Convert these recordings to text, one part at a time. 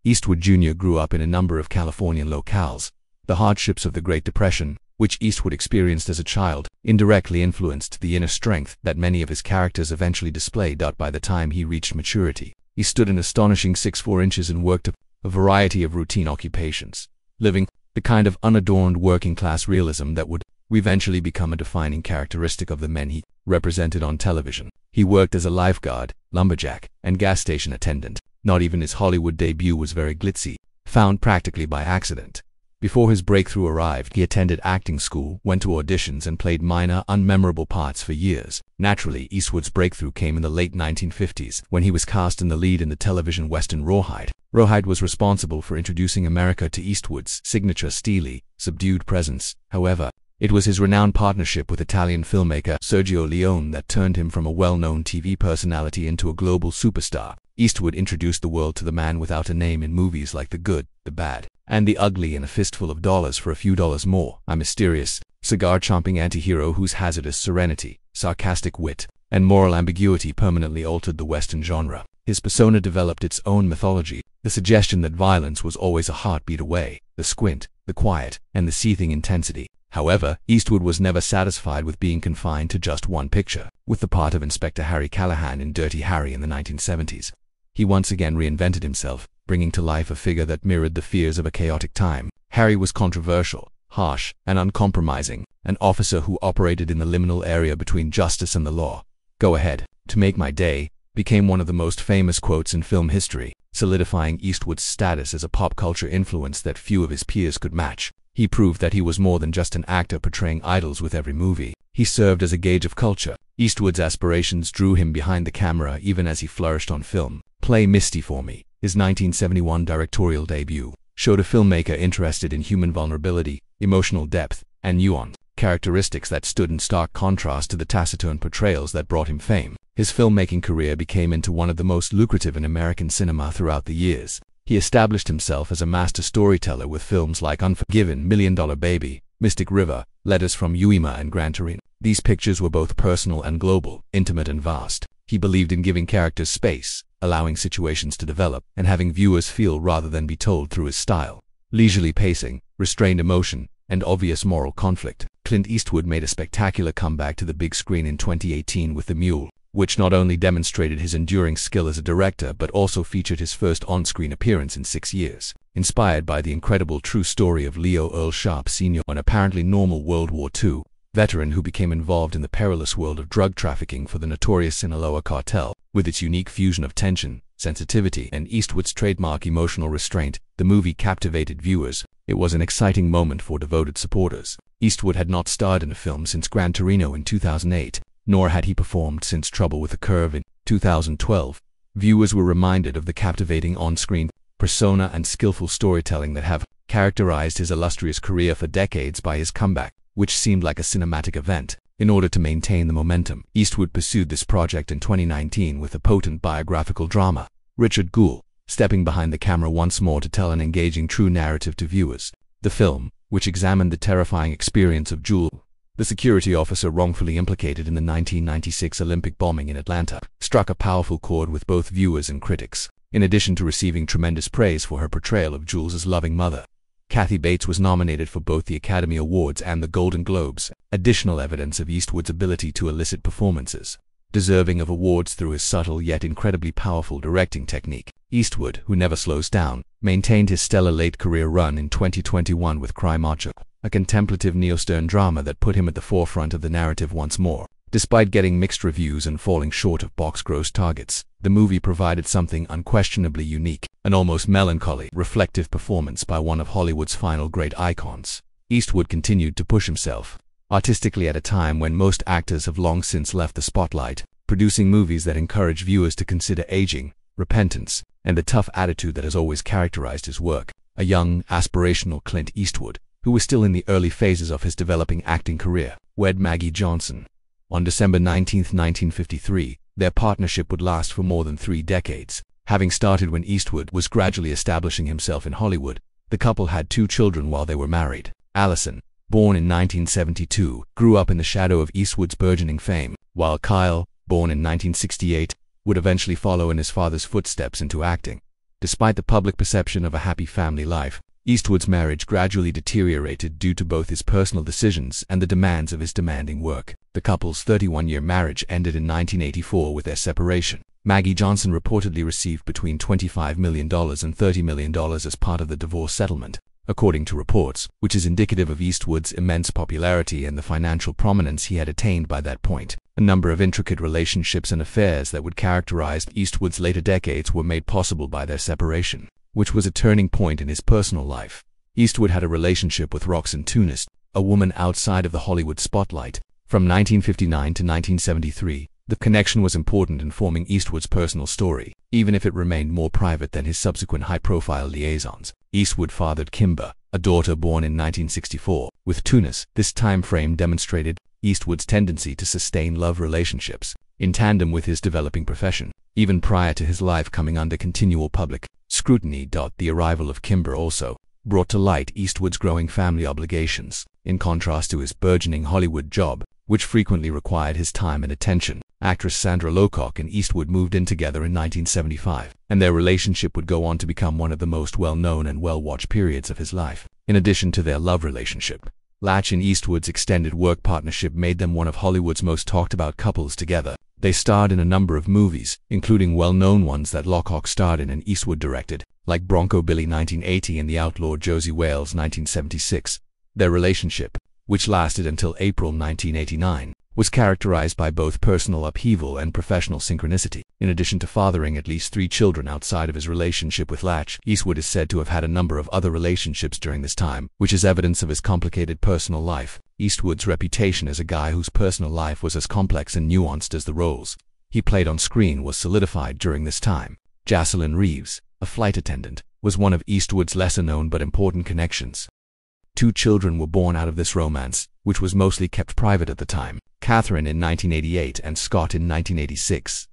Eastwood Jr. grew up in a number of Californian locales. The hardships of the Great Depression, which Eastwood experienced as a child, indirectly influenced the inner strength that many of his characters eventually displayed. By the time he reached maturity, he stood an astonishing 6'4" and worked a variety of routine occupations, living the kind of unadorned working-class realism that would eventually become a defining characteristic of the men he represented on television. He worked as a lifeguard, lumberjack, and gas station attendant. Not even his Hollywood debut was very glitzy, found practically by accident. Before his breakthrough arrived, he attended acting school, went to auditions, and played minor, unmemorable parts for years. Naturally, Eastwood's breakthrough came in the late 1950s, when he was cast in the lead in the television western Rawhide. Rawhide was responsible for introducing America to Eastwood's signature steely, subdued presence. However, it was his renowned partnership with Italian filmmaker Sergio Leone that turned him from a well-known TV personality into a global superstar. Eastwood introduced the world to the man without a name in movies like The Good, The Bad, and The Ugly in A Fistful of Dollars for a Few Dollars More, a mysterious, cigar-chomping anti-hero whose hazardous serenity, sarcastic wit, and moral ambiguity permanently altered the Western genre. His persona developed its own mythology, the suggestion that violence was always a heartbeat away, the squint, the quiet, and the seething intensity. However, Eastwood was never satisfied with being confined to just one picture. With the part of Inspector Harry Callahan in Dirty Harry in the 1970s, he once again reinvented himself, bringing to life a figure that mirrored the fears of a chaotic time. Harry was controversial, harsh, and uncompromising, an officer who operated in the liminal area between justice and the law. "Go ahead, to make my day," became one of the most famous quotes in film history, solidifying Eastwood's status as a pop culture influence that few of his peers could match. He proved that he was more than just an actor portraying idols with every movie. He served as a gauge of culture. Eastwood's aspirations drew him behind the camera even as he flourished on film. Play Misty for Me, his 1971 directorial debut, showed a filmmaker interested in human vulnerability, emotional depth, and nuance, characteristics that stood in stark contrast to the taciturn portrayals that brought him fame. His filmmaking career became into one of the most lucrative in American cinema throughout the years. He established himself as a master storyteller with films like Unforgettable, Million Dollar Baby, Mystic River, Letters from Iwo, and Gran Torino. These pictures were both personal and global, intimate and vast. He believed in giving characters space, allowing situations to develop, and having viewers feel rather than be told through his style. Leisurely pacing, restrained emotion, and obvious moral conflict. Clint Eastwood made a spectacular comeback to the big screen in 2018 with The Mule, which not only demonstrated his enduring skill as a director but also featured his first on-screen appearance in 6 years. Inspired by the incredible true story of Leo Earl Sharp Sr., an apparently normal World War II veteran who became involved in the perilous world of drug trafficking for the notorious Sinaloa cartel. With its unique fusion of tension, sensitivity, and Eastwood's trademark emotional restraint, the movie captivated viewers. It was an exciting moment for devoted supporters. Eastwood had not starred in a film since Gran Torino in 2008, nor had he performed since Trouble with the Curve in 2012. Viewers were reminded of the captivating on-screen persona and skillful storytelling that have characterized his illustrious career for decades. By his comeback, which seemed like a cinematic event, in order to maintain the momentum, Eastwood pursued this project in 2019 with a potent biographical drama, Richard Gould, stepping behind the camera once more to tell an engaging true narrative to viewers. The film, which examined the terrifying experience of Jules, the security officer wrongfully implicated in the 1996 Olympic bombing in Atlanta, struck a powerful chord with both viewers and critics. In addition to receiving tremendous praise for her portrayal of Jules's loving mother, Kathy Bates was nominated for both the Academy Awards and the Golden Globes, additional evidence of Eastwood's ability to elicit performances, deserving of awards through his subtle yet incredibly powerful directing technique. Eastwood, who never slows down, maintained his stellar late-career run in 2021 with Cry Macho, a contemplative neo-stern drama that put him at the forefront of the narrative once more. Despite getting mixed reviews and falling short of box gross targets, the movie provided something unquestionably unique, an almost melancholy, reflective performance by one of Hollywood's final great icons. Eastwood continued to push himself artistically at a time when most actors have long since left the spotlight, producing movies that encourage viewers to consider aging, repentance, and the tough attitude that has always characterized his work. A young, aspirational Clint Eastwood, who was still in the early phases of his developing acting career, wed Maggie Johnson. On December 19, 1953, their partnership would last for more than 3 decades. Having started when Eastwood was gradually establishing himself in Hollywood, the couple had 2 children while they were married. Allison, born in 1972, grew up in the shadow of Eastwood's burgeoning fame, while Kyle, born in 1968, would eventually follow in his father's footsteps into acting. Despite the public perception of a happy family life, Eastwood's marriage gradually deteriorated due to both his personal decisions and the demands of his demanding work. The couple's 31-year marriage ended in 1984 with their separation. Maggie Johnson reportedly received between $25 million and $30 million as part of the divorce settlement, according to reports, which is indicative of Eastwood's immense popularity and the financial prominence he had attained by that point. A number of intricate relationships and affairs that would characterize Eastwood's later decades were made possible by their separation, which was a turning point in his personal life. Eastwood had a relationship with Roxanne Tunis, a woman outside of the Hollywood spotlight. From 1959 to 1973, the connection was important in forming Eastwood's personal story, even if it remained more private than his subsequent high-profile liaisons. Eastwood fathered Kimber, a daughter born in 1964, with Tunis. This time frame demonstrated Eastwood's tendency to sustain love relationships, in tandem with his developing profession, even prior to his life coming under continual public scrutiny. The arrival of Kimber also brought to light Eastwood's growing family obligations, in contrast to his burgeoning Hollywood job, which frequently required his time and attention. Actress Sandra Locock and Eastwood moved in together in 1975, and their relationship would go on to become one of the most well-known and well-watched periods of his life. In addition to their love relationship, Latch and Eastwood's extended work partnership made them one of Hollywood's most talked-about couples together. They starred in a number of movies, including well-known ones that Locock starred in and Eastwood directed, like Bronco Billy 1980 and The Outlaw Josie Wales 1976. Their relationship, which lasted until April 1989, was characterized by both personal upheaval and professional synchronicity. In addition to fathering at least 3 children outside of his relationship with Latch, Eastwood is said to have had a number of other relationships during this time, which is evidence of his complicated personal life. Eastwood's reputation as a guy whose personal life was as complex and nuanced as the roles he played on screen was solidified during this time. Jocelyn Reeves, a flight attendant, was one of Eastwood's lesser-known but important connections. 2 children were born out of this romance, which was mostly kept private at the time, Catherine in 1988 and Scott in 1986.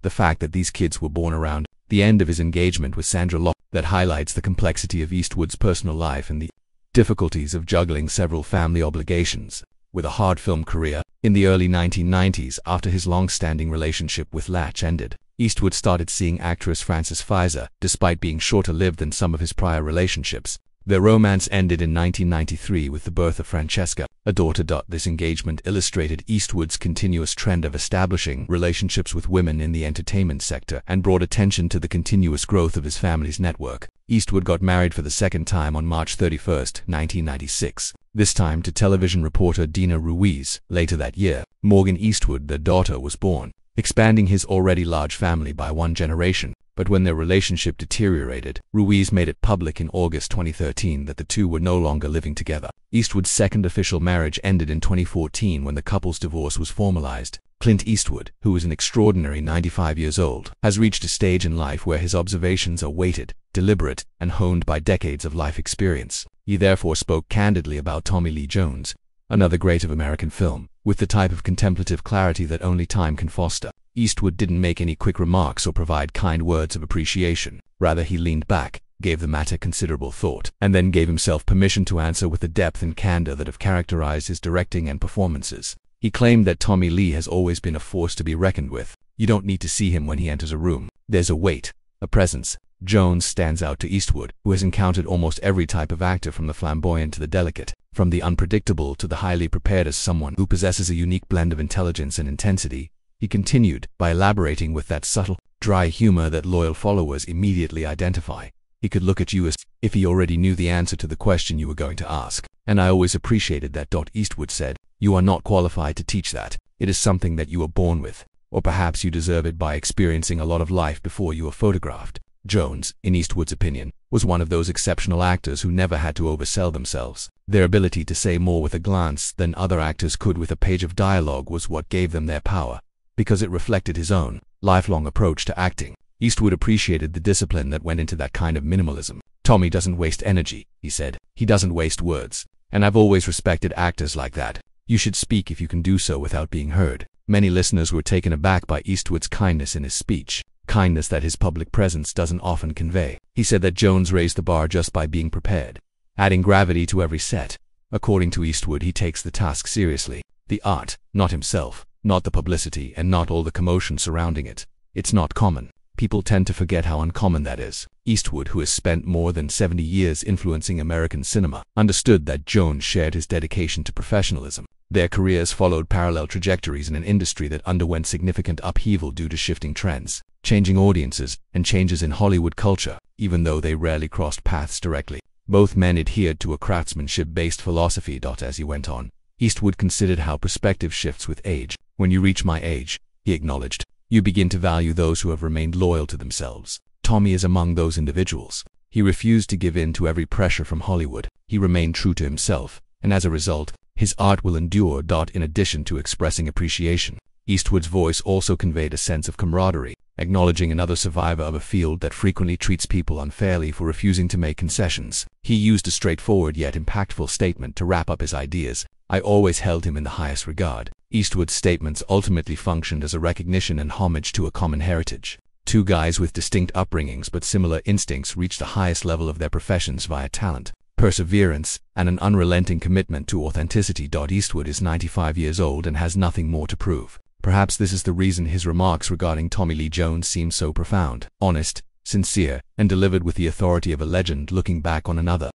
The fact that these kids were born around the end of his engagement with Sandra Locock that highlights the complexity of Eastwood's personal life and the difficulties of juggling several family obligations. With a hard film career, in the early 1990s, after his long-standing relationship with Latch ended, Eastwood started seeing actress Frances Pfizer, despite being shorter-lived than some of his prior relationships. Their romance ended in 1993 with the birth of Francesca, a daughter. This engagement illustrated Eastwood's continuous trend of establishing relationships with women in the entertainment sector and brought attention to the continuous growth of his family's network. Eastwood got married for the second time on March 31, 1996, this time to television reporter Dina Ruiz. Later that year, Morgan Eastwood, their daughter, was born, expanding his already large family by 1 generation. But when their relationship deteriorated, Ruiz made it public in August 2013 that the two were no longer living together. Eastwood's second official marriage ended in 2014 when the couple's divorce was formalized. Clint Eastwood, who is an extraordinary 95 years old, has reached a stage in life where his observations are weighted, deliberate, and honed by decades of life experience. He therefore spoke candidly about Tommy Lee Jones, another great of American film, with the type of contemplative clarity that only time can foster. Eastwood didn't make any quick remarks or provide kind words of appreciation. Rather, he leaned back, gave the matter considerable thought, and then gave himself permission to answer with the depth and candor that have characterized his directing and performances. He claimed that Tommy Lee has always been a force to be reckoned with. You don't need to see him when he enters a room. There's a weight, a presence. Jones stands out to Eastwood, who has encountered almost every type of actor from the flamboyant to the delicate, from the unpredictable to the highly prepared, as someone who possesses a unique blend of intelligence and intensity. He continued by elaborating with that subtle, dry humor that loyal followers immediately identify. He could look at you as if he already knew the answer to the question you were going to ask. And I always appreciated that. Eastwood said, "You are not qualified to teach that. It is something that you are born with. Or perhaps you deserve it by experiencing a lot of life before you were photographed." Jones, in Eastwood's opinion, was one of those exceptional actors who never had to oversell themselves. Their ability to say more with a glance than other actors could with a page of dialogue was what gave them their power, because it reflected his own lifelong approach to acting. Eastwood appreciated the discipline that went into that kind of minimalism. "Tommy doesn't waste energy," he said. "He doesn't waste words. And I've always respected actors like that. You should speak if you can do so without being heard." Many listeners were taken aback by Eastwood's kindness in his speech, kindness that his public presence doesn't often convey. He said that Jones raised the bar just by being prepared, adding gravity to every set. According to Eastwood, he takes the task seriously. The art, not himself, not the publicity, and not all the commotion surrounding it. It's not common. people tend to forget how uncommon that is. Eastwood, who has spent more than 70 years influencing American cinema, understood that Jones shared his dedication to professionalism. Their careers followed parallel trajectories in an industry that underwent significant upheaval due to shifting trends, changing audiences, and changes in Hollywood culture, even though they rarely crossed paths directly. Both men adhered to a craftsmanship-based philosophy. As he went on, Eastwood considered how perspective shifts with age. "When you reach my age," he acknowledged, "you begin to value those who have remained loyal to themselves." Tommy is among those individuals. He refused to give in to every pressure from Hollywood. He remained true to himself, and as a result, his art will endure. In addition to expressing appreciation, Eastwood's voice also conveyed a sense of camaraderie, acknowledging another survivor of a field that frequently treats people unfairly for refusing to make concessions. He used a straightforward yet impactful statement to wrap up his ideas. "I always held him in the highest regard." Eastwood's statements ultimately functioned as a recognition and homage to a common heritage. Two guys with distinct upbringings but similar instincts reached the highest level of their professions via talent, perseverance, and an unrelenting commitment to authenticity. Eastwood is 95 years old and has nothing more to prove. Perhaps this is the reason his remarks regarding Tommy Lee Jones seem so profound, honest, sincere, and delivered with the authority of a legend looking back on another